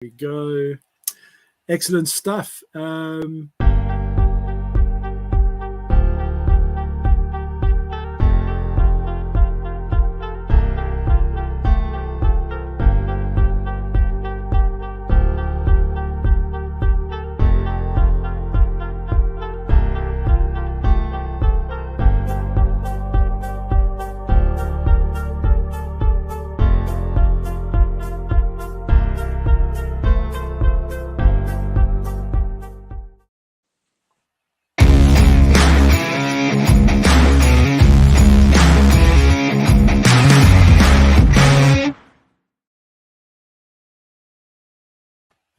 We go. Excellent stuff.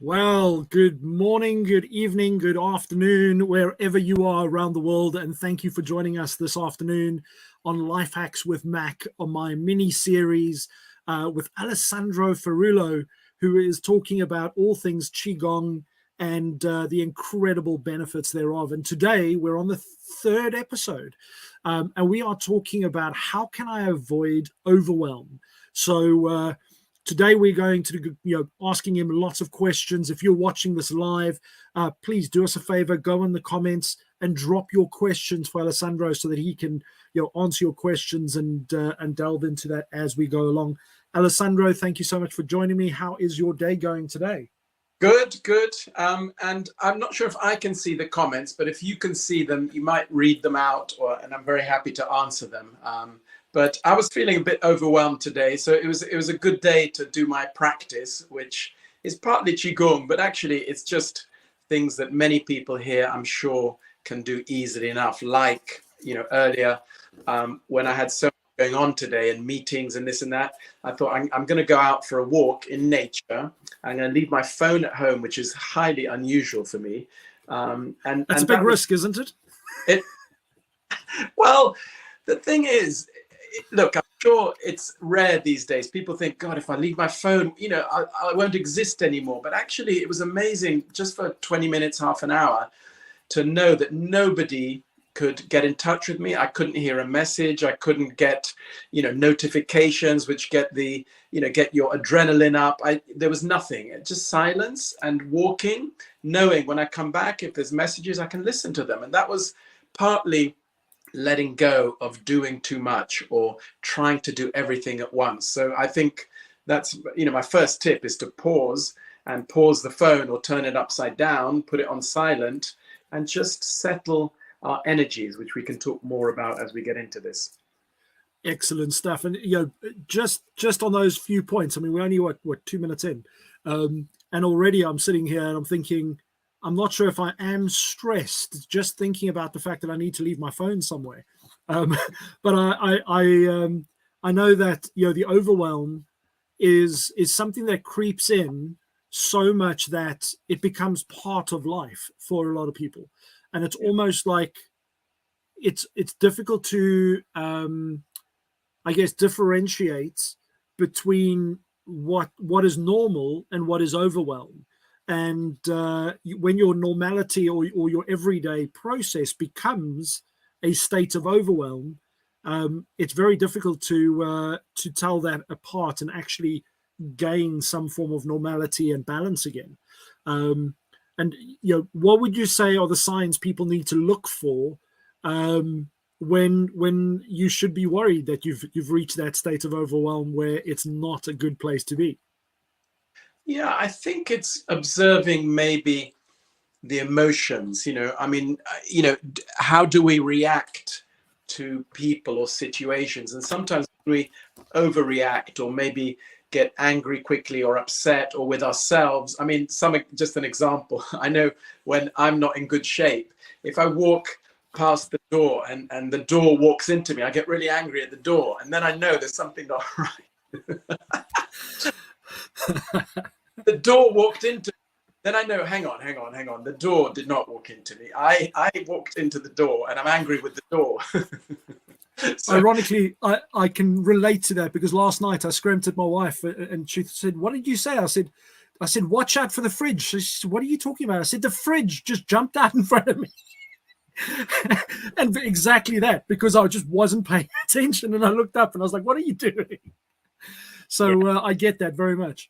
Well, good morning, good evening, good afternoon, wherever you are around the world. And thank you for joining us this afternoon on Life Hacks with Mac on my mini-series with Alessandro Ferullo, who is talking about all things Qigong and the incredible benefits thereof. And today we're on the third episode and we are talking about how can I avoid overwhelm. So today we're going to, asking him lots of questions. If you're watching this live, please do us a favor, go in the comments and drop your questions for Alessandro so that he can, answer your questions and delve into that as we go along. Alessandro, thank you so much for joining me. How is your day going today? Good. And I'm not sure if I can see the comments, but if you can see them, you might read them out, and I'm very happy to answer them. But I was feeling a bit overwhelmed today, so it was a good day to do my practice, which is partly Qigong, but actually it's just things that many people here, I'm sure, can do easily enough. Like, earlier when I had so much going on today and meetings and this and that, I thought I'm going to go out for a walk in nature. I'm going to leave my phone at home, which is highly unusual for me. And that's a big risk, isn't it? Well, the thing is, look, I'm sure it's rare these days. People think, God, if I leave my phone, I won't exist anymore. But actually, it was amazing just for 20 minutes, half an hour, to know that nobody could get in touch with me. I couldn't hear a message. I couldn't get, notifications, which get get your adrenaline up. There was nothing, just silence and walking, knowing when I come back, if there's messages, I can listen to them. And that was partly letting go of doing too much or trying to do everything at once. So I think that's, my first tip is to pause the phone or turn it upside down, put it on silent, and just settle our energies, which we can talk more about as we get into this. Excellent stuff. And, just on those few points, I mean, we're only, what 2 minutes in? And already I'm sitting here and I'm thinking, I'm not sure if I am stressed just thinking about the fact that I need to leave my phone somewhere. But I know that, the overwhelm is something that creeps in so much that it becomes part of life for a lot of people. And it's almost like it's difficult to, differentiate between what is normal and what is overwhelm. And when your normality or your everyday process becomes a state of overwhelm, it's very difficult to tell that apart and actually gain some form of normality and balance again. And what would you say are the signs people need to look for when you should be worried that you've reached that state of overwhelm where it's not a good place to be? Yeah, I think it's observing maybe the emotions, how do we react to people or situations? And sometimes we overreact or maybe get angry quickly or upset or with ourselves. I mean, just an example. I know when I'm not in good shape, if I walk past the door and the door walks into me, I get really angry at the door. And then I know there's something not right. The door walked into me. Then I know, hang on. The door did not walk into me. I walked into the door and I'm angry with the door. So, ironically, I can relate to that because last night I screamed at my wife and she said, "What did you say?" I said, "Watch out for the fridge." She said, "What are you talking about?" I said, "The fridge just jumped out in front of me." And exactly that, because I just wasn't paying attention and I looked up and I was like, "What are you doing?" So I get that very much.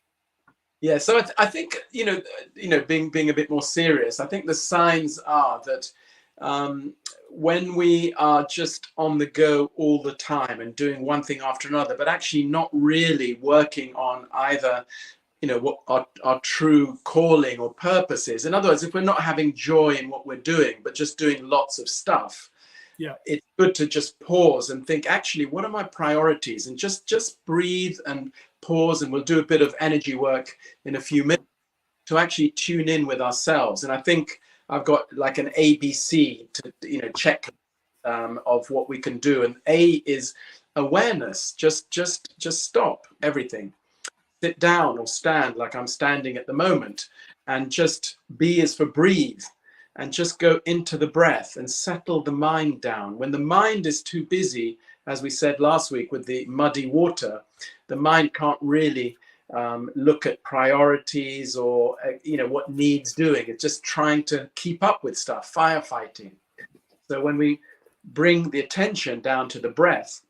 Yeah, so I think being a bit more serious, I think the signs are that when we are just on the go all the time and doing one thing after another, but actually not really working on either, what our true calling or purpose is. In other words, if we're not having joy in what we're doing, but just doing lots of stuff, Yeah. it's good to just pause and think, actually, what are my priorities? And just breathe and pause, and we'll do a bit of energy work in a few minutes to actually tune in with ourselves. And I think I've got like an ABC to check of what we can do. And A is awareness. Just stop everything. Sit down or stand like I'm standing at the moment, and just B is for breathe, and just go into the breath and settle the mind down. When the mind is too busy, as we said last week with the muddy water, the mind can't really look at priorities or what needs doing. It's just trying to keep up with stuff, firefighting. So when we bring the attention down to the breath,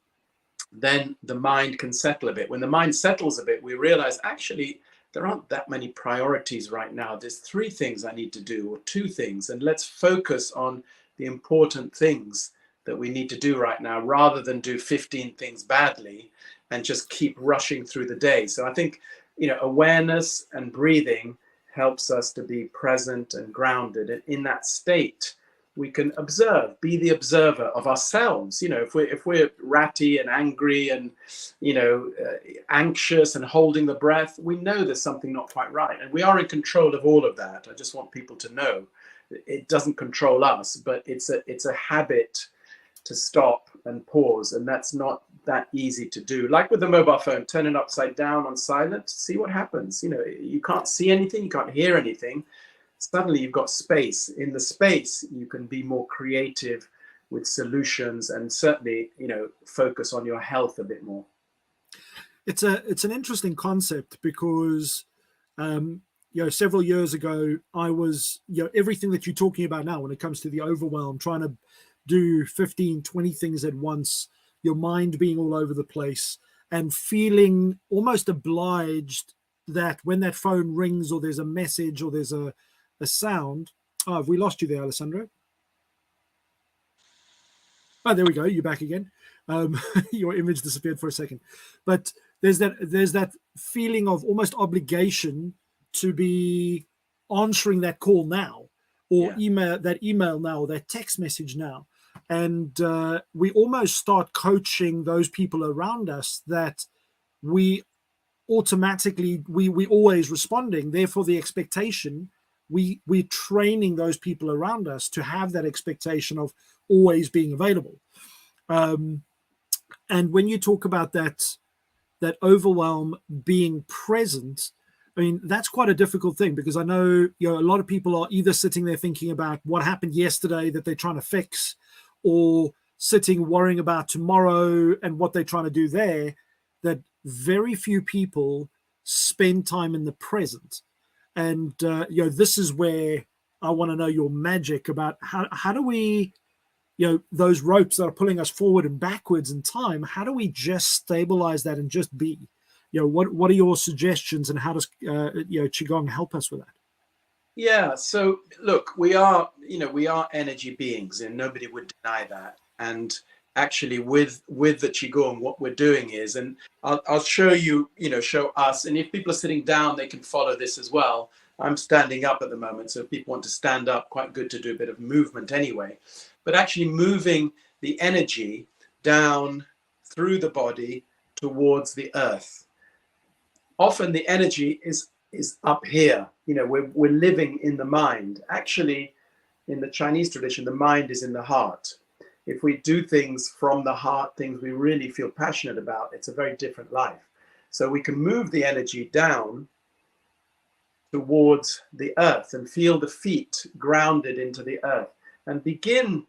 then the mind can settle a bit. When the mind settles a bit, we realize actually there aren't that many priorities right now. There's 3 things I need to do, or 2 things, and let's focus on the important things that we need to do right now, rather than do 15 things badly and just keep rushing through the day. So I think awareness and breathing helps us to be present and grounded, and in that state we can observe, be the observer of ourselves. If we're ratty and angry and anxious and holding the breath, we know there's something not quite right, and we are in control of all of that. I just want people to know it doesn't control us, but it's a habit to stop and pause, and that's not that easy to do. Like with the mobile phone, turn it upside down on silent, see what happens. You can't see anything, you can't hear anything. Suddenly you've got space. In the space, you can be more creative with solutions, and certainly, focus on your health a bit more. It's an interesting concept because, several years ago, I was, everything that you're talking about now when it comes to the overwhelm, trying to do 15, 20 things at once, your mind being all over the place and feeling almost obliged that when that phone rings or there's a message or there's a sound. Oh, have we lost you there, Alessandro? Oh, there we go. You're back again. Your image disappeared for a second. But there's that feeling of almost obligation to be answering that call now, or email now, or that text message now. And we almost start coaching those people around us that we automatically, we always responding. Therefore, the expectation, we're training those people around us to have that expectation of always being available. And when you talk about that overwhelm being present, I mean, that's quite a difficult thing, because I know, a lot of people are either sitting there thinking about what happened yesterday that they're trying to fix, or sitting worrying about tomorrow and what they're trying to do there, that very few people spend time in the present. And, this is where I want to know your magic about how do we, those ropes that are pulling us forward and backwards in time, how do we just stabilize that and just be? What are your suggestions, and how does Qigong help us with that? Yeah, so look, we are energy beings, and nobody would deny that. And actually, with the Qigong, what we're doing is, and I'll show you, show us, and if people are sitting down, they can follow this as well. I'm standing up at the moment, so if people want to stand up, quite good to do a bit of movement anyway. But actually moving the energy down through the body towards the earth. Often the energy is up here. We're living in the mind. Actually, in the Chinese tradition, the mind is in the heart. If we do things from the heart, things we really feel passionate about, it's a very different life. So we can move the energy down towards the earth and feel the feet grounded into the earth, and begin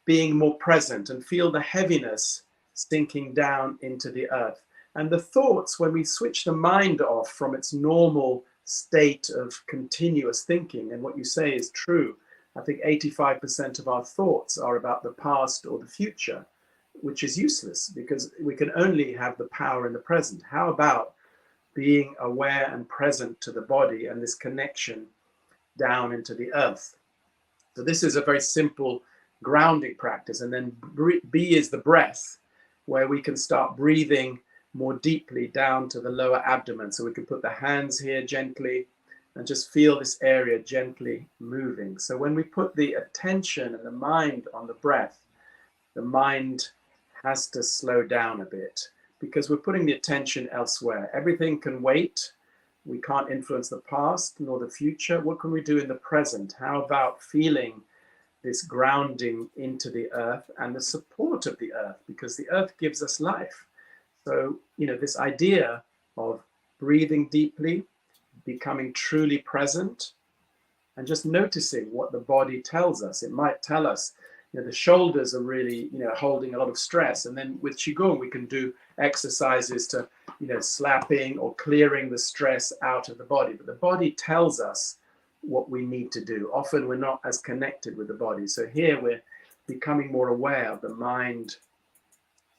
being more present and feel the heaviness sinking down into the earth. And the thoughts, when we switch the mind off from its normal state of continuous thinking, and what you say is true, I think 85% of our thoughts are about the past or the future, which is useless, because we can only have the power in the present. How about being aware and present to the body and this connection down into the earth. So this is a very simple grounding practice. And then B is the breath, where we can start breathing more deeply down to the lower abdomen. So we can put the hands here gently and just feel this area gently moving. So when we put the attention and the mind on the breath, the mind has to slow down a bit because we're putting the attention elsewhere. Everything can wait. We can't influence the past nor the future. What can we do in the present? How about feeling this grounding into the earth and the support of the earth, because the earth gives us life. So, this idea of breathing deeply, becoming truly present, and just noticing what the body tells us. It might tell us, the shoulders are really, holding a lot of stress. And then with Qigong, we can do exercises to, slapping or clearing the stress out of the body. But the body tells us what we need to do. Often we're not as connected with the body. So here we're becoming more aware of the mind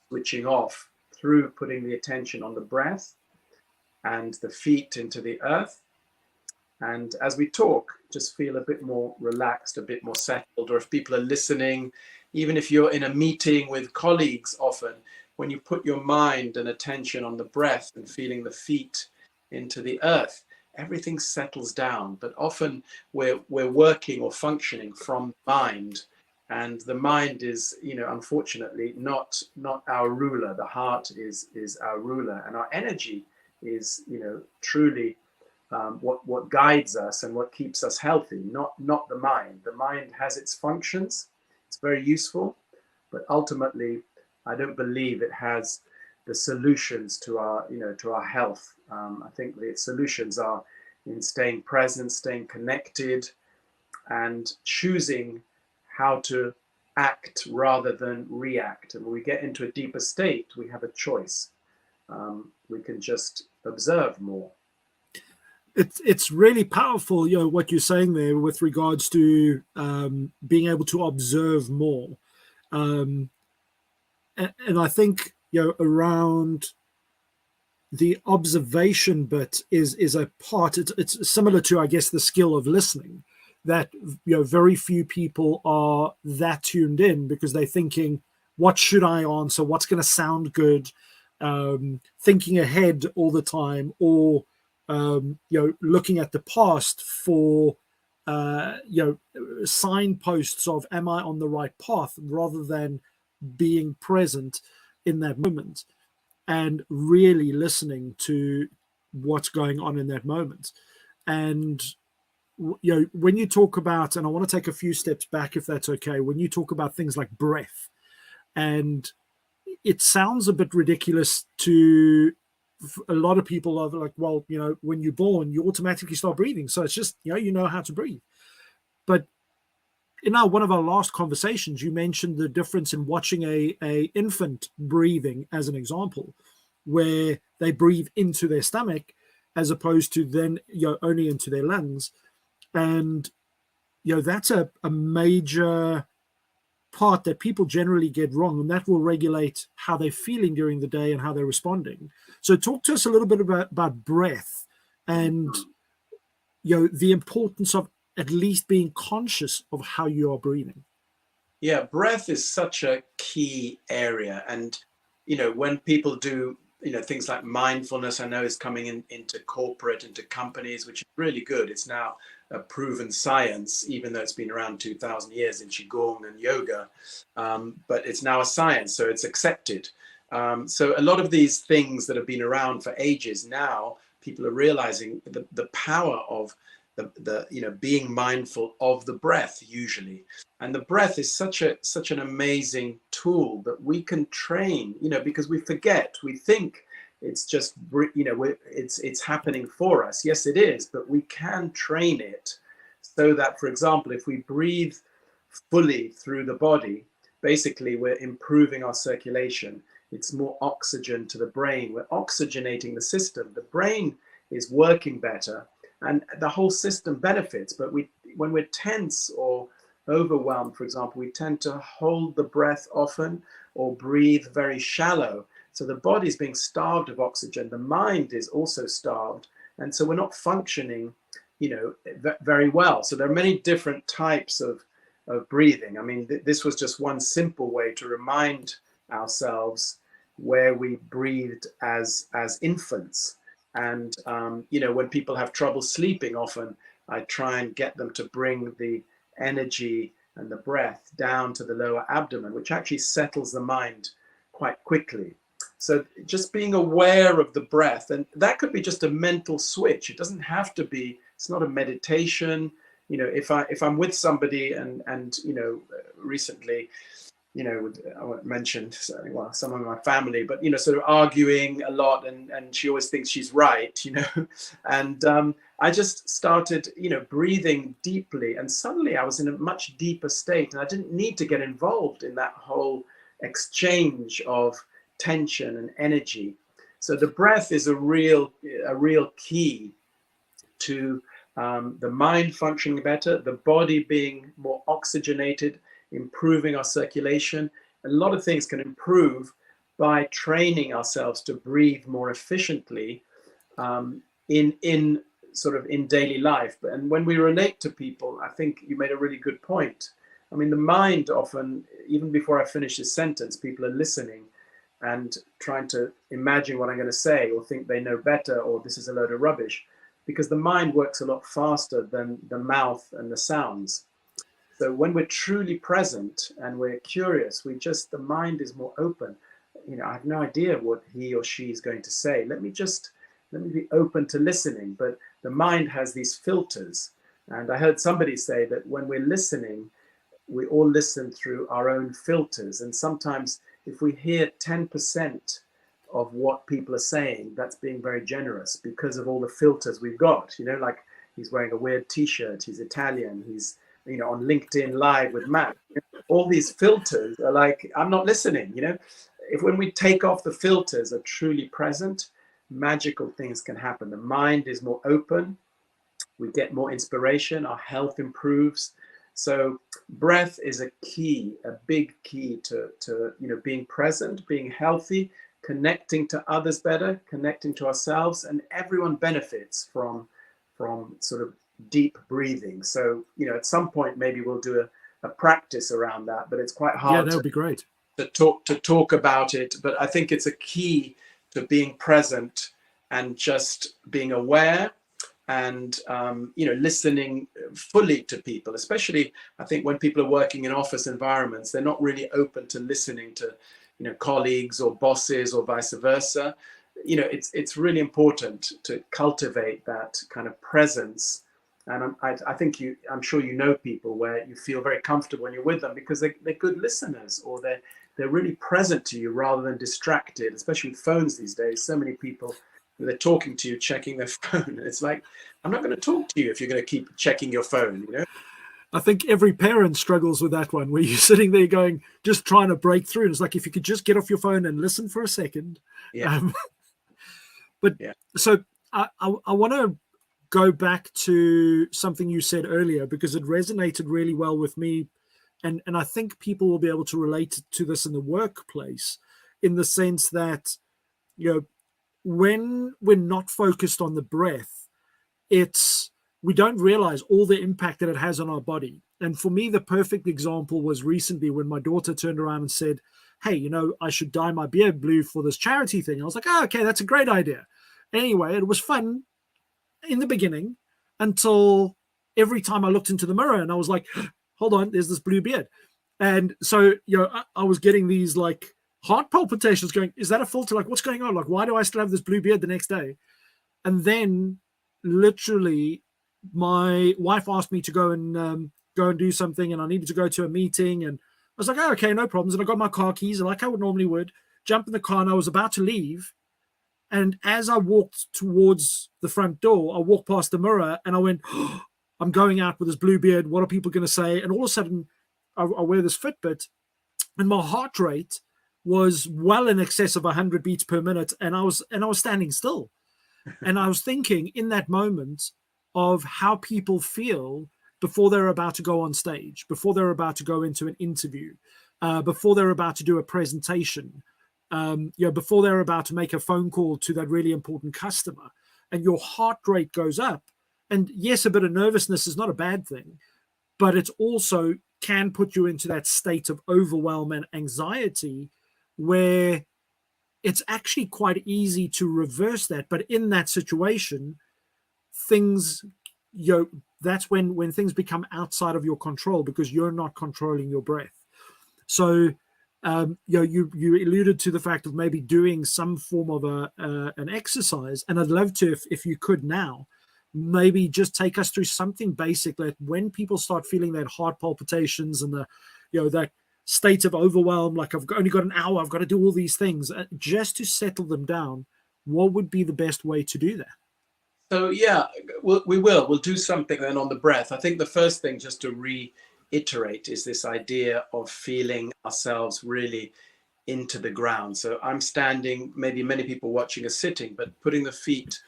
switching off through putting the attention on the breath and the feet into the earth. And as we talk, just feel a bit more relaxed, a bit more settled. Or if people are listening, even if you're in a meeting with colleagues, often when you put your mind and attention on the breath and feeling the feet into the earth, everything settles down. But often we're working or functioning from mind, and the mind is, unfortunately not our ruler. The heart is our ruler, and our energy is, truly what guides us and what keeps us healthy, not the mind. The mind has its functions. It's very useful, but ultimately, I don't believe it has the solutions to our, to our health. I think the solutions are in staying present, staying connected, and choosing how to act rather than react. And when we get into a deeper state, we have a choice. We can just observe more. It's really powerful, what you're saying there with regards to being able to observe more. And I think, around the observation bit is a part. It's similar to, I guess, the skill of listening, that very few people are that tuned in because they're thinking, what should I answer? What's going to sound good? Thinking ahead all the time, or looking at the past for signposts of, am I on the right path, rather than being present in that moment and really listening to what's going on in that moment. And when you talk about, and I want to take a few steps back if that's okay, when you talk about things like breath, and it sounds a bit ridiculous to a lot of people. Are like, well, when you're born, you automatically start breathing, so it's just you know how to breathe. But in one of our last conversations, you mentioned the difference in watching a infant breathing as an example, where they breathe into their stomach as opposed to then only into their lungs. And that's a major part that people generally get wrong, and that will regulate how they're feeling during the day and how they're responding. So talk to us a little bit about breath and the importance of at least being conscious of how you are breathing. Yeah, breath is such a key area. And, when people do, things like mindfulness, I know is coming into corporate, into companies, which is really good. It's now a proven science, even though it's been around 2,000 years in Qigong and yoga, but it's now a science, so it's accepted. So a lot of these things that have been around for ages, now people are realizing the power of the being mindful of the breath usually. And the breath is such an amazing tool that we can train, because we forget, we think it's just, it's happening for us. Yes, it is, but we can train it so that, for example, if we breathe fully through the body, basically we're improving our circulation. It's more oxygen to the brain. We're oxygenating the system. The brain is working better and the whole system benefits. But when we're tense or overwhelmed, for example, we tend to hold the breath often or breathe very shallow. So the body's being starved of oxygen. The mind is also starved. And so we're not functioning, very well. So there are many different types of breathing. I mean, this was just one simple way to remind ourselves where we breathed as infants. And, when people have trouble sleeping, often I try and get them to bring the energy and the breath down to the lower abdomen, which actually settles the mind quite quickly. So just being aware of the breath, and that could be just a mental switch. It doesn't have to be, it's not a meditation. If I'm with somebody and recently, I won't mention someone in my family, but sort of arguing a lot, and she always thinks she's right, and I just started breathing deeply, and suddenly I was in a much deeper state, and I didn't need to get involved in that whole exchange of tension and energy. So the breath is a real key to the mind functioning better, the body being more oxygenated, improving our circulation. A lot of things can improve by training ourselves to breathe more efficiently in daily life. And when we relate to people, I think you made a really good point. I mean, the mind often, even before I finish this sentence, people are listening and trying to imagine what I'm going to say, or think they know better, or this is a load of rubbish, because the mind works a lot faster than the mouth and the sounds. So when we're truly present and we're curious, the mind is more open. I have no idea what he or she is going to say. Let me be open to listening. But the mind has these filters. And I heard somebody say that when we're listening, we all listen through our own filters. And sometimes if we hear 10% of what people are saying, that's being very generous because of all the filters we've got. Like he's wearing a weird t-shirt, he's Italian, he's on LinkedIn Live with Matt. All these filters are like, I'm not listening. When we take off the filters, are truly present, magical things can happen. The mind is more open, we get more inspiration, our health improves. So breath is a big key to being present, being healthy, connecting to others better, connecting to ourselves, and everyone benefits from sort of deep breathing. So at some point maybe we'll do a practice around that, but it's quite hard. Yeah, that would be great to talk about it. But I think it's a key to being present and just being aware and listening fully to people, especially I think when people are working in office environments, they're not really open to listening to colleagues or bosses or vice versa. It's really important to cultivate that kind of presence. And I think I'm sure people where you feel very comfortable when you're with them because they're good listeners, or they're really present to you rather than distracted, especially with phones these days. So many people, they're talking to you, checking their phone. It's like, I'm not going to talk to you if you're going to keep checking your phone, I think every parent struggles with that one, where you're sitting there going, just trying to break through. And it's like, if you could just get off your phone and listen for a second. Yeah. So I want to go back to something you said earlier, because it resonated really well with me. And I think people will be able to relate to this in the workplace, in the sense that, when we're not focused on the breath, we don't realize all the impact that it has on our body. And for me, the perfect example was recently when my daughter turned around and said, hey, I should dye my beard blue for this charity thing. I was like, oh, okay, that's a great idea. Anyway, it was fun in the beginning until every time I looked into the mirror and I was like, hold on, there's this blue beard. And so, I was getting these like heart palpitations going, is that a filter? Like, what's going on? Like, why do I still have this blue beard the next day? And then literally my wife asked me to go and do something, and I needed to go to a meeting, and I was like, oh, okay, no problems. And I got my car keys like I would normally would, jump in the car, and I was about to leave. And as I walked towards the front door, I walked past the mirror and I went, oh, I'm going out with this blue beard. What are people going to say? And all of a sudden I wear this Fitbit and my heart rate was well in excess of 100 beats per minute. And I was standing still. And I was thinking in that moment of how people feel before they're about to go on stage, before they're about to go into an interview, before they're about to do a presentation. before they're about to make a phone call to that really important customer, and your heart rate goes up. And yes, a bit of nervousness is not a bad thing, but it also can put you into that state of overwhelm and anxiety where it's actually quite easy to reverse that. But in that situation, things, that's when things become outside of your control because you're not controlling your breath. So, you alluded to the fact of maybe doing some form of an exercise, and I'd love to, if you could now, maybe just take us through something basic that when people start feeling that heart palpitations and that state of overwhelm, like I've only got an hour, I've got to do all these things, just to settle them down, what would be the best way to do that? So yeah, we'll do something then on the breath. I think the first thing, just to reiterate, is this idea of feeling ourselves really into the ground. So I'm standing, maybe many people watching are sitting, but putting the feet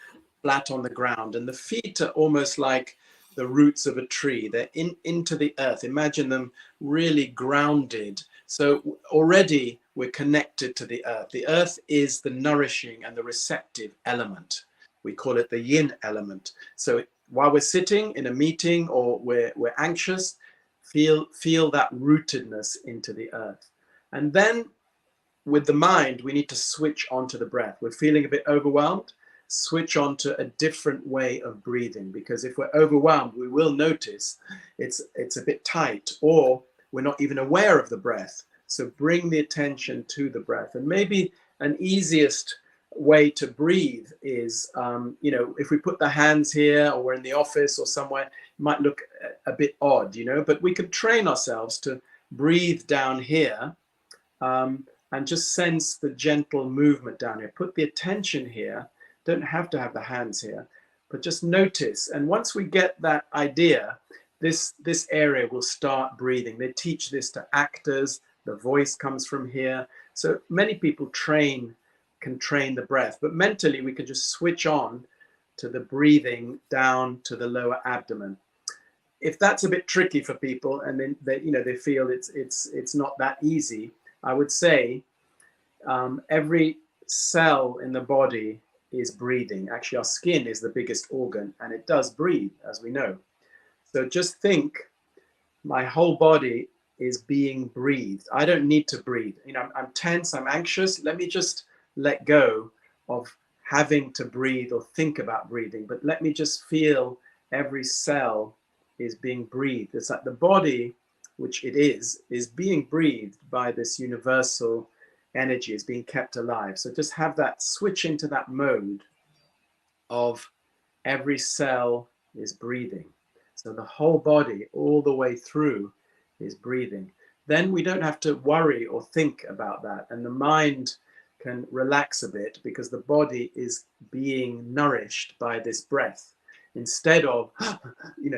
flat on the ground, and the feet are almost like the roots of a tree. They're into the earth. Imagine them really grounded. So already we're connected to the earth. The earth is the nourishing and the receptive element. We call it the yin element. So while we're sitting in a meeting or we're anxious, feel that rootedness into the earth. And then with the mind, we need to switch onto the breath. We're feeling a bit overwhelmed, switch on to a different way of breathing, because if we're overwhelmed, we will notice it's a bit tight, or we're not even aware of the breath. So bring the attention to the breath. And maybe an easiest way to breathe is, if we put the hands here, or we're in the office or somewhere, it might look a bit odd, but we can train ourselves to breathe down here, and just sense the gentle movement down here. Put the attention here. Don't have to have the hands here, but just notice. And once we get that idea, this area will start breathing. They teach this to actors. The voice comes from here. So many people can train the breath, but mentally we can just switch on to the breathing down to the lower abdomen. If that's a bit tricky for people, and then they feel it's not that easy, I would say every cell in the body is breathing. Actually, our skin is the biggest organ, and it does breathe, as we know. So just think, my whole body is being breathed. I don't need to breathe. I'm tense, I'm anxious. Let me just let go of having to breathe or think about breathing, but let me just feel every cell is being breathed. It's like the body, which it is being breathed by this universal energy, is being kept alive. So just have that, switch into that mode of every cell is breathing. So the whole body all the way through is breathing. Then we don't have to worry or think about that. And the mind can relax a bit because the body is being nourished by this breath. Instead of,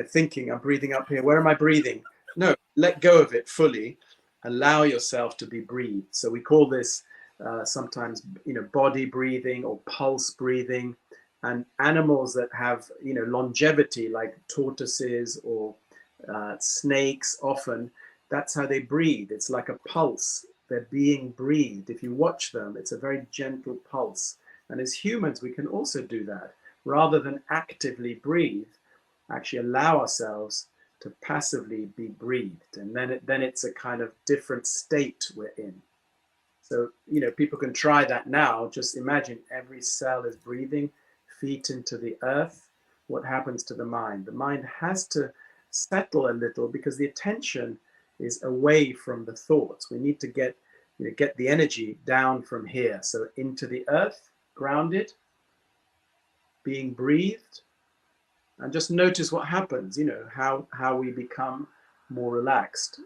thinking, I'm breathing up here. Where am I breathing? No, let go of it fully. Allow yourself to be breathed. So we call this sometimes, body breathing or pulse breathing. And animals that have, longevity, like tortoises or snakes, often that's how they breathe. It's like a pulse. They're being breathed. If you watch them, it's a very gentle pulse. And as humans, we can also do that. Rather than actively breathe, actually allow ourselves to passively be breathed. And then it's a kind of different state we're in. So, people can try that now. Just imagine every cell is breathing, feet into the earth. What happens to the mind? The mind has to settle a little because the attention is away from the thoughts. We need to get the energy down from here. So into the earth, grounded, being breathed, and just notice what happens, how we become more relaxed.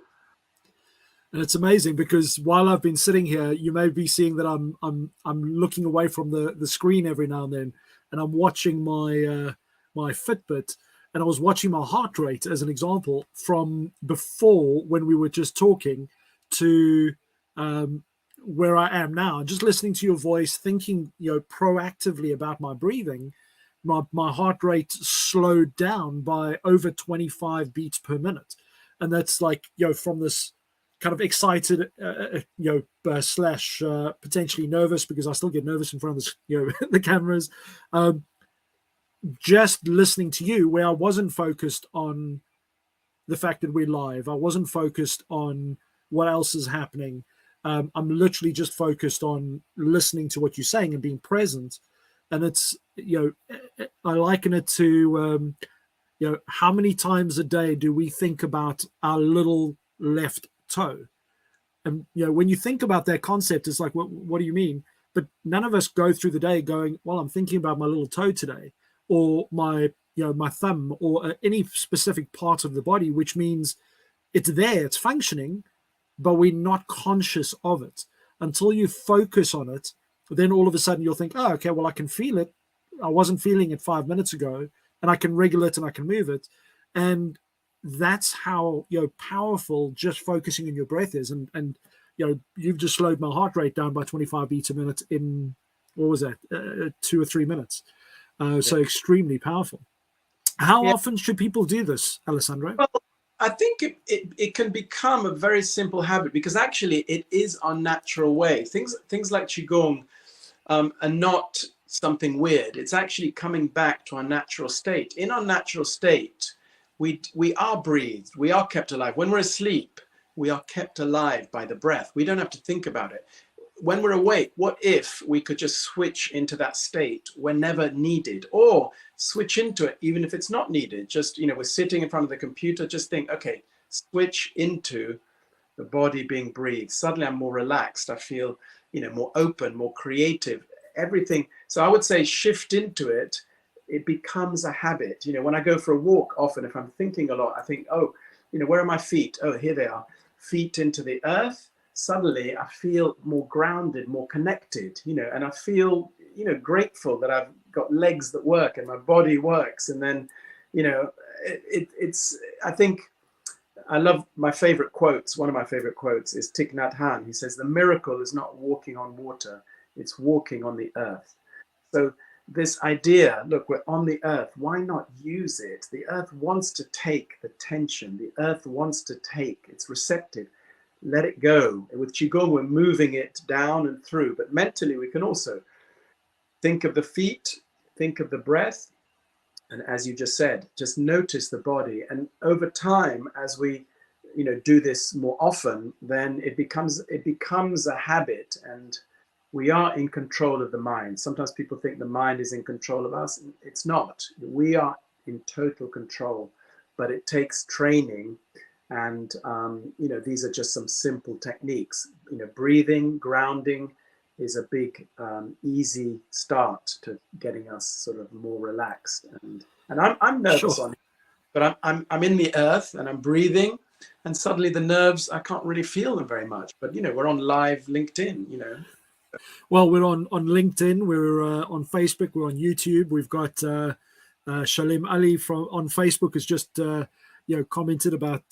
And it's amazing because while I've been sitting here, you may be seeing that I'm looking away from the screen every now and then, and I'm watching my Fitbit, and I was watching my heart rate as an example from before when we were just talking to where I am now, just listening to your voice, thinking proactively about my breathing. My heart rate slowed down by over 25 beats per minute, and that's like from this kind of excited, slash potentially nervous, because I still get nervous in front of the cameras. Just listening to you, where I wasn't focused on the fact that we're live, I wasn't focused on what else is happening. I'm literally just focused on listening to what you're saying and being present. And it's, I liken it to, how many times a day do we think about our little left toe? And, when you think about that concept, it's like, what do you mean? But none of us go through the day going, well, I'm thinking about my little toe today, or my thumb, or any specific part of the body, which means it's there, it's functioning, but we're not conscious of it. Until you focus on it, then all of a sudden you'll think, oh, okay, well, I can feel it. I wasn't feeling it 5 minutes ago, and I can regulate it and I can move it. And that's how powerful just focusing on your breath is. And you've just slowed my heart rate down by 25 beats a minute in, what was that, 2 or 3 minutes. So extremely powerful. How often should people do this, Alessandro? Well, I think it can become a very simple habit, because actually it is our natural way. Things like Qigong are not something weird. It's actually coming back to our natural state. In our natural state, we are breathed, we are kept alive. When we're asleep, we are kept alive by the breath. We don't have to think about it. When we're awake, what if we could just switch into that state whenever needed, or switch into it even if it's not needed? Just, we're sitting in front of the computer, just think, okay, switch into the body being breathed. Suddenly I'm more relaxed. I feel, more open, more creative, everything. So I would say shift into it. It becomes a habit. When I go for a walk, often if I'm thinking a lot, I think, oh, where are my feet? Oh, here they are. Feet into the earth. Suddenly I feel more grounded, more connected, and I feel, grateful that I've got legs that work and my body works. And then, it's, I think I love my favorite quotes. One of my favorite quotes is Thich Nhat Hanh. He says, the miracle is not walking on water, it's walking on the earth. So this idea, look, we're on the earth, why not use it? The earth wants to take the tension. The earth wants to take, it's receptive. Let it go. With Qigong, we're moving it down and through, but mentally we can also think of the feet, think of the breath, and as you just said, just notice the body. And over time, as we do this more often, then it becomes a habit, and we are in control of the mind. Sometimes people think the mind is in control of us. It's not. We are in total control, but it takes training. And, these are just some simple techniques. Breathing, grounding is a big, easy start to getting us sort of more relaxed. And I'm nervous on it, but I'm in the earth and I'm breathing, and suddenly the nerves, I can't really feel them very much. But, we're on live LinkedIn, Well, we're on LinkedIn, we're on Facebook, we're on YouTube. We've got Shalim Ali on Facebook has just commented about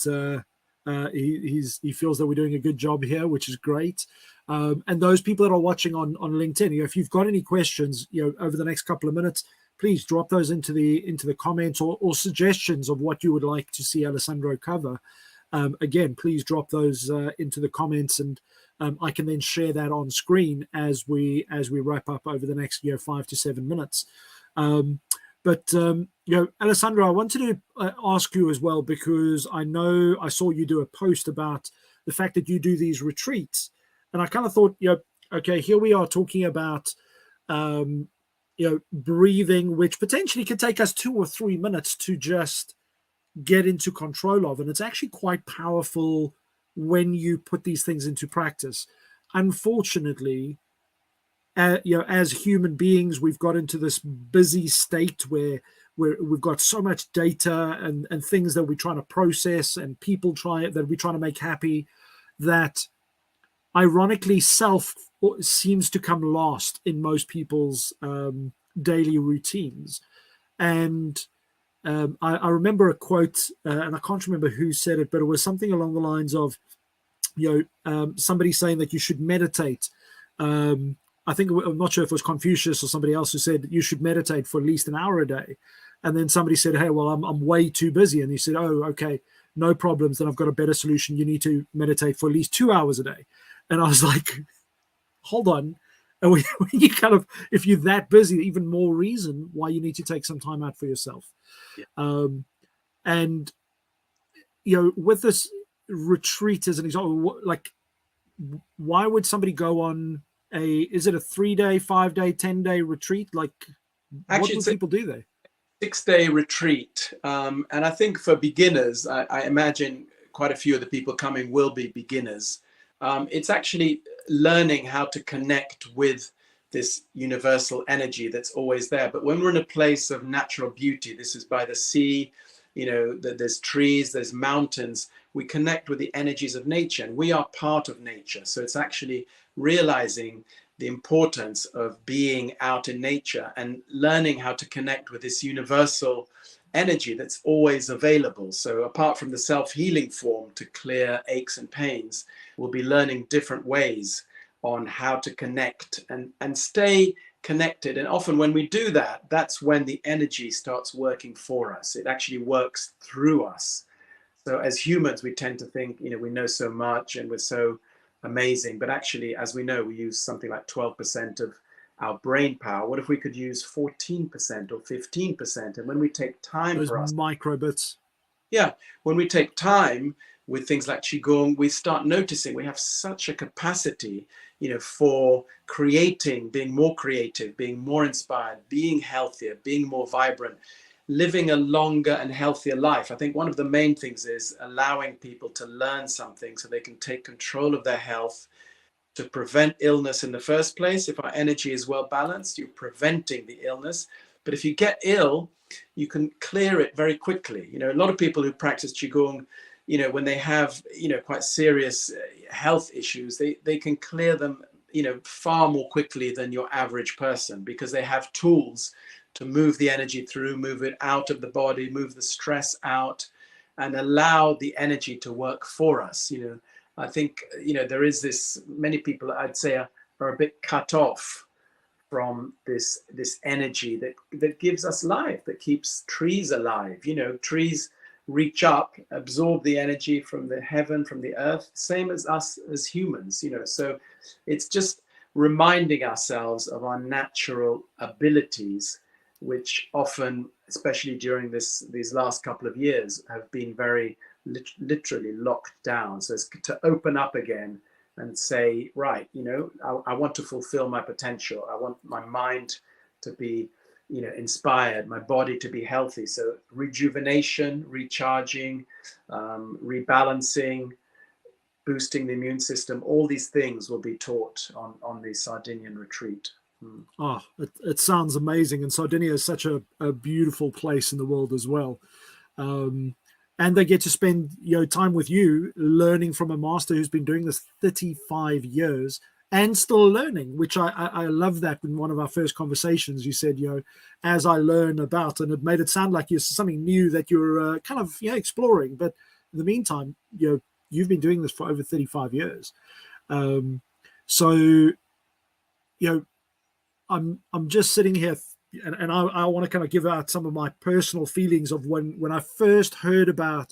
he feels that we're doing a good job here, which is great. And those people that are watching on LinkedIn, if you've got any questions, over the next couple of minutes, please drop those into the comments, or suggestions of what you would like to see Alessandro cover. Again, please drop those into the comments, and I can then share that on screen as we wrap up over the next 5 to 7 minutes. But Alessandro, I wanted to ask you as well, because I know I saw you do a post about the fact that you do these retreats, and I kind of thought, okay, here we are talking about breathing, which potentially could take us 2 or 3 minutes to just get into control of, and it's actually quite powerful when you put these things into practice. Unfortunately, as human beings, we've got into this busy state where we've got so much data and things that we're trying to process, and people that we're trying to make happy, that ironically self seems to come last in most people's daily routines. And I remember a quote, and I can't remember who said it, but it was something along the lines of, somebody saying that you should meditate. I think, I'm not sure if it was Confucius or somebody else who said you should meditate for at least an hour a day. And then somebody said, hey, well, I'm way too busy. And he said, oh, okay, no problems, then I've got a better solution. You need to meditate for at least 2 hours a day. And I was like, hold on. And when you kind of, if you're that busy, even more reason why you need to take some time out for yourself. Yeah. And, with this retreat as an example, like, why would somebody go on is it a 3-day, 5-day, 10-day retreat? Like, Actually, what would people do there? 6-day retreat. And I think for beginners, I imagine quite a few of the people coming will be beginners. It's actually learning how to connect with this universal energy that's always there. But when we're in a place of natural beauty, this is by the sea, there's trees, there's mountains, we connect with the energies of nature, and we are part of nature. So it's actually realizing the importance of being out in nature and learning how to connect with this universal energy that's always available. So apart from the self-healing form to clear aches and pains, we'll be learning different ways on how to connect and stay connected. And often when we do that, that's when the energy starts working for us. It actually works through us. So as humans, we tend to think, we know so much and we're so amazing, but actually, as we know, we use something like 12% of our brain power. What if we could use 14% or 15%? And when we take time Those for us, microbits. yeah, when we take time with things like Qigong, we start noticing we have such a capacity, for creating, being more creative, being more inspired, being healthier, being more vibrant, living a longer and healthier life. I think one of the main things is allowing people to learn something so they can take control of their health to prevent illness in the first place. If our energy is well balanced, you're preventing the illness. But if you get ill, you can clear it very quickly. A lot of people who practice Qigong, when they have, quite serious health issues, they can clear them, far more quickly than your average person, because they have tools to move the energy through, move it out of the body, move the stress out, and allow the energy to work for us. I think, there is this, many people I'd say are a bit cut off from this energy that gives us life, that keeps trees alive. Trees reach up, absorb the energy from the heaven, from the earth, same as us as humans. So it's just reminding ourselves of our natural abilities, which often, especially during these last couple of years, have been very literally locked down. So it's to open up again and say, right, I want to fulfill my potential. I want my mind to be, inspired, my body to be healthy. So rejuvenation, recharging, rebalancing, boosting the immune system, all these things will be taught on the Sardinian retreat. Oh, it sounds amazing. And Sardinia is such a beautiful place in the world as well. And they get to spend time with you, learning from a master who's been doing this 35 years and still learning, which I love that. In one of our first conversations, you said, as I learn about, and it made it sound like it's something new that you're kind of exploring. But in the meantime, you've been doing this for over 35 years. So I'm just sitting here, and I want to kind of give out some of my personal feelings of when I first heard about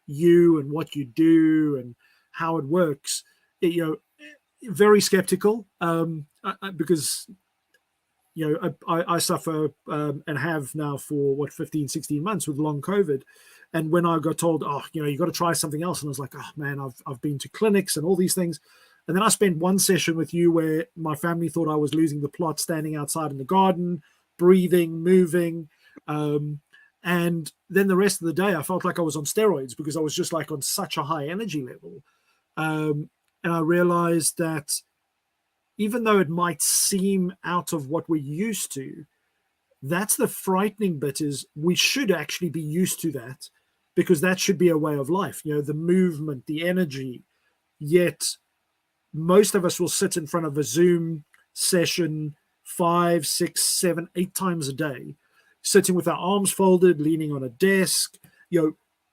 you and what you do and how it works. Very skeptical, because I suffer and have now for 15, 16 months with long COVID. And when I got told, you got to try something else, and I was like, oh man, I've been to clinics and all these things. And then I spent one session with you where my family thought I was losing the plot, standing outside in the garden, breathing, moving. And then the rest of the day, I felt like I was on steroids because I was just like on such a high energy level. And I realized that even though it might seem out of what we're used to, that's the frightening bit, is we should actually be used to that, because that should be a way of life, the movement, the energy. Yet most of us will sit in front of a Zoom session 5, 6, 7, 8 times a day, sitting with our arms folded, leaning on a desk,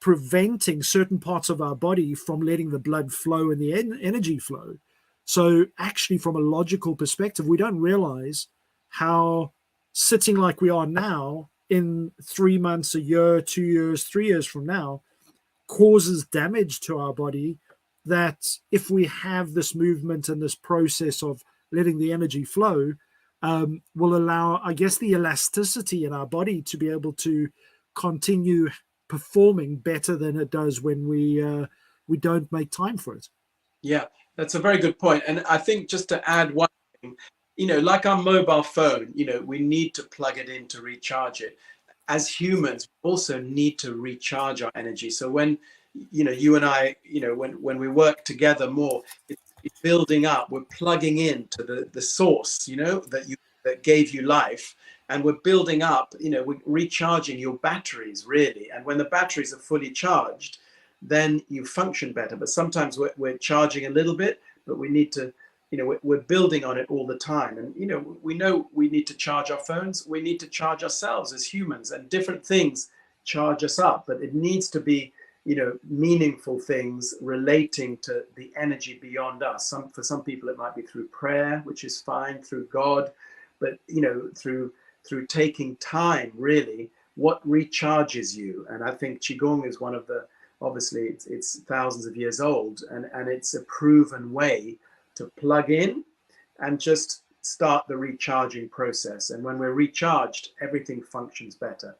preventing certain parts of our body from letting the blood flow and the energy flow. So actually, from a logical perspective, we don't realize how sitting like we are now, in 3 months, a year, 2 years, 3 years from now, causes damage to our body, that if we have this movement and this process of letting the energy flow, will allow, I guess, the elasticity in our body to be able to continue performing better than it does when we don't make time for it. Yeah, that's a very good point. And I think just to add one thing, like our mobile phone, we need to plug it in to recharge it. As humans, we also need to recharge our energy. So when, you and I, when we work together more, it's building up, we're plugging in to the source, that gave you life. And we're building up, we're recharging your batteries, really. And when the batteries are fully charged, then you function better. But sometimes we're charging a little bit, but we need to, we're building on it all the time. And, we know we need to charge our phones. We need to charge ourselves as humans, and different things charge us up. But it needs to be, meaningful things relating to the energy beyond us. For some people, it might be through prayer, which is fine, through God, but, through taking time, really, what recharges you. And I think Qigong is one of the, obviously it's thousands of years old, and it's a proven way to plug in and just start the recharging process. And when we're recharged, everything functions better.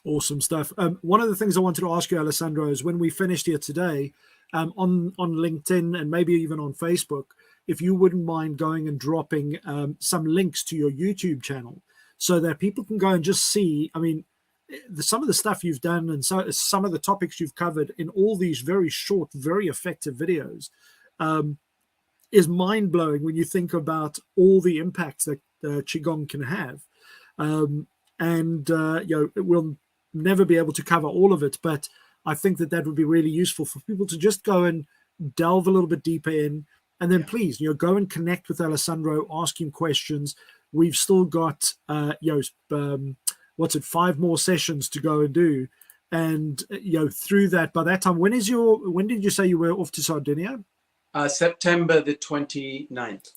Awesome stuff. One of the things I wanted to ask you, Alessandro, is when we finished here today, on LinkedIn and maybe even on Facebook, if you wouldn't mind going and dropping some links to your YouTube channel so that people can go and just see, I mean, some of the stuff you've done and some of the topics you've covered in all these very short, very effective videos is mind-blowing when you think about all the impacts that Qigong can have. We'll never be able to cover all of it, but I think that would be really useful for people to just go and delve a little bit deeper in. And then please, go and connect with Alessandro, ask him questions. We've still got, 5 more sessions to go and do. And, through that, by that time, when did you say you were off to Sardinia? September the 29th.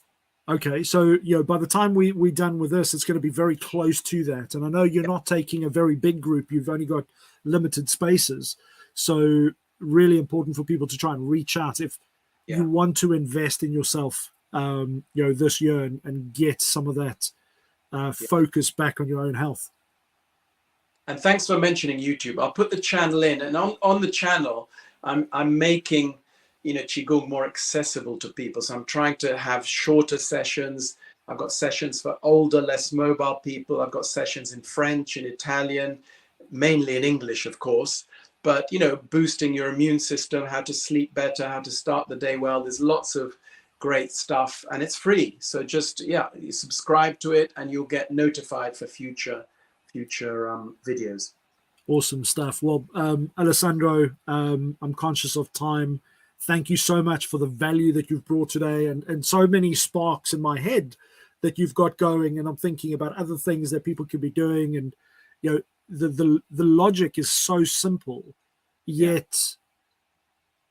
Okay. So, by the time we're done with this, it's going to be very close to that. And I know you're not taking a very big group. You've only got limited spaces. So really important for people to try and reach out if you want to invest in yourself, this year and get some of that focus back on your own health. And thanks for mentioning YouTube. I'll put the channel in, and on the channel, I'm making, Qigong more accessible to people. So I'm trying to have shorter sessions. I've got sessions for older, less mobile people. I've got sessions in French, in Italian, mainly in English, of course. But, boosting your immune system, how to sleep better, how to start the day well. There's lots of great stuff, and it's free. So just, you subscribe to it and you'll get notified for future videos. Awesome stuff. Well, Alessandro, I'm conscious of time. Thank you so much for the value that you've brought today, and so many sparks in my head that you've got going. And I'm thinking about other things that people could be doing. And, the logic is so simple, yet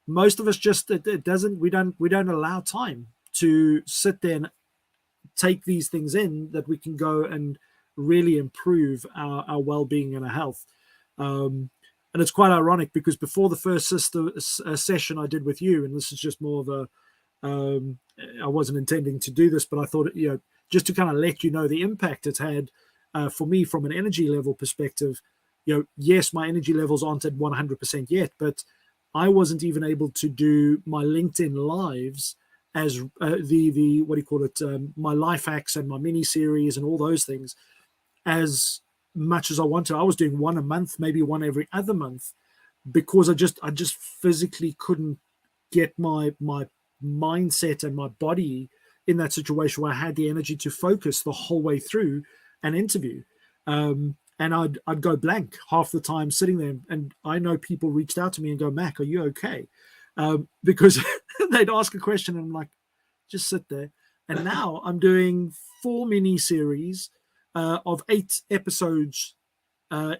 most of us just, we don't allow time to sit there and take these things in, that we can go and really improve our well-being and our health. And it's quite ironic because before the first session I did with you, and this is just more of a, I wasn't intending to do this, but I thought, just to kind of let you know the impact it's had for me from an energy level perspective. Yes, my energy levels aren't at 100% yet, but I wasn't even able to do my LinkedIn lives as my life hacks and my mini series and all those things as much as I wanted. I was doing one a month, maybe one every other month, because I just physically couldn't get my mindset and my body in that situation where I had the energy to focus the whole way through an interview. And I'd go blank half the time sitting there. And I know people reached out to me and go, Mac, are you okay? Because they'd ask a question and I'm like, just sit there. And now I'm doing 4 mini series of 8 episodes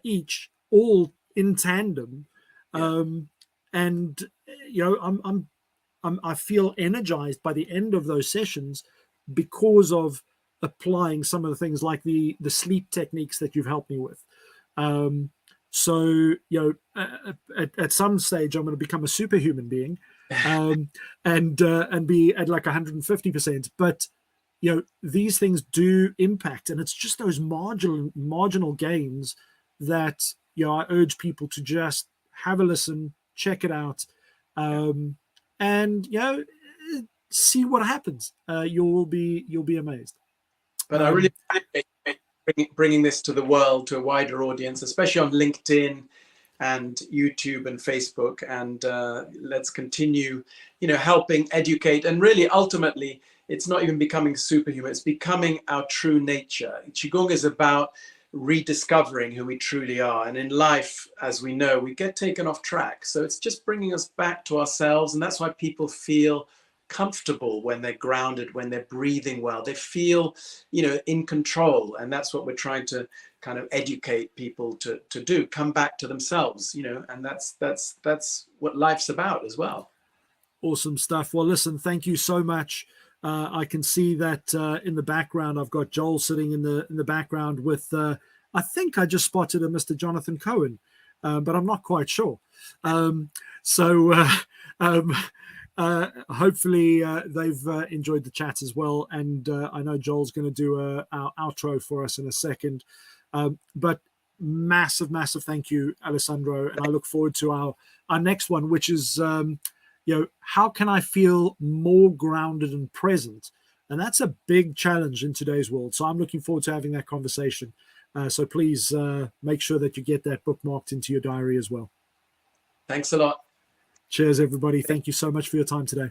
each, all in tandem. I feel energized by the end of those sessions because of applying some of the things like the sleep techniques that you've helped me with, So, you know, at some stage, I'm going to become a superhuman being, and be at like 150%. But you know, these things do impact, and it's just those marginal gains that, you know, I urge people to just have a listen, check it out, and you know, see what happens. You'll be amazed. But I really appreciate bringing this to the world, to a wider audience, especially on LinkedIn and YouTube and Facebook. And let's continue, you know, helping educate. And really, ultimately, it's not even becoming superhuman. It's becoming our true nature. Qigong is about rediscovering who we truly are. And in life, as we know, we get taken off track. So it's just bringing us back to ourselves. And that's why people feel comfortable when they're grounded, when they're breathing well. They feel, you know, in control. And that's what we're trying to kind of educate people to do. Come back to themselves, you know, and that's what life's about as well. Awesome stuff. Well, listen, thank you so much. I can see that in the background, I've got Joel sitting in the background with, I think I just spotted a Mr. Jonathan Cohen, but I'm not quite sure. Hopefully they've enjoyed the chat as well. And I know Joel's going to do our outro for us in a second. But massive thank you, Alessandro. And I look forward to our next one, which is, you know, how can I feel more grounded and present? And that's a big challenge in today's world. So I'm looking forward to having that conversation. So please make sure that you get that bookmarked into your diary as well. Thanks a lot. Cheers, everybody. Thank you so much for your time today.